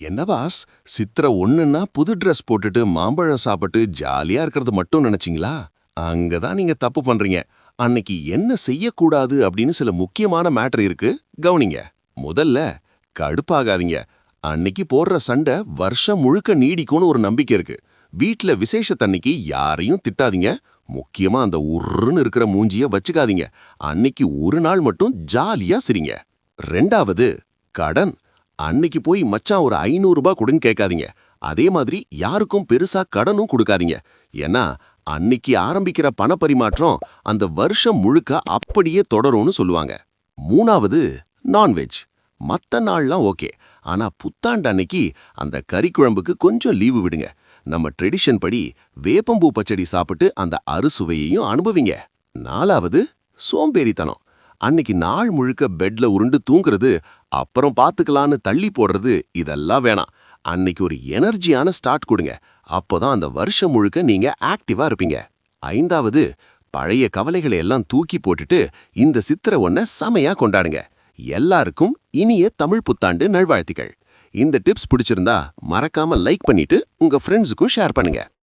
என்ன பாஸ், சித்திரை ஒண்ணுன்னா புது ட்ரெஸ் போட்டுட்டு மாம்பழம் சாப்பிட்டு ஜாலியா இருக்கிறது மட்டும் நினைச்சீங்களா? அங்கதான் நீங்க தப்பு பண்றீங்க. அன்னைக்கு என்ன செய்யக்கூடாது அப்படின்னு சில முக்கியமான மேட்டர் இருக்கு, கவனிங்க. முதல்ல, கடுப்பாகாதீங்க. அன்னைக்கு போடுற சண்டை வருஷம் முழுக்க நீடிக்கும்னு ஒரு நம்பிக்கை இருக்கு. வீட்ல விசேஷத்தன்னைக்கு யாரையும் திட்டாதீங்க. முக்கியமா அந்த உருன்னு இருக்கிற மூஞ்சிய வச்சுக்காதீங்க. அன்னைக்கு ஒரு நாள் மட்டும் ஜாலியா சிரிங்க. ரெண்டாவது, கடன். அன்னைக்கு போய் மச்சான் ஒரு 500 ரூபாய் கொடுன்னு கேட்காதீங்க. அதே மாதிரி யாருக்கும் பெருசா கடனும் கொடுக்காதீங்க. ஏன்னா அன்னைக்கு ஆரம்பிக்கிற பணப்பரிமாற்றம் அந்த வருஷம் முழுக்க அப்படியே தொடரும்னு சொல்லுவாங்க. மூணாவது, நான்வெஜ். மத்த நாள்லாம் ஓகே, ஆனா புத்தாண்டு அன்னைக்கு அந்த கறி குழம்புக்கு கொஞ்சம் லீவு விடுங்க. நம்ம ட்ரெடிஷன் படி வேப்பம்பூ பச்சடி சாப்பிட்டு அந்த அறுசுவையையும் அனுபவிங்க. நாலாவது, சோம்பேறித்தனம். அன்னைக்கு நாள் முழுக்க பெட்ல உருண்டு தூங்குறது, அப்புறம் பாத்துக்கலான்னு தள்ளி போடுறது, இதெல்லாம் வேணாம். அன்னைக்கு ஒரு எனர்ஜியான ஸ்டார்ட் கொடுங்க. அப்போதான் அந்த வருஷம் முழுக்க நீங்க ஆக்டிவா இருப்பீங்க. ஐந்தாவது, பழைய கவலைகளை எல்லாம் தூக்கி போட்டுட்டு இந்த சித்திரை ஒன்ன செமையா கொண்டாடுங்க. எல்லாருக்கும் இனிய தமிழ் புத்தாண்டு நல்வாழ்த்துக்கள். இந்த டிப்ஸ் பிடிச்சிருந்தா மறக்காம லைக் பண்ணிட்டு உங்க ஃப்ரெண்ட்ஸுக்கும் ஷேர் பண்ணுங்க.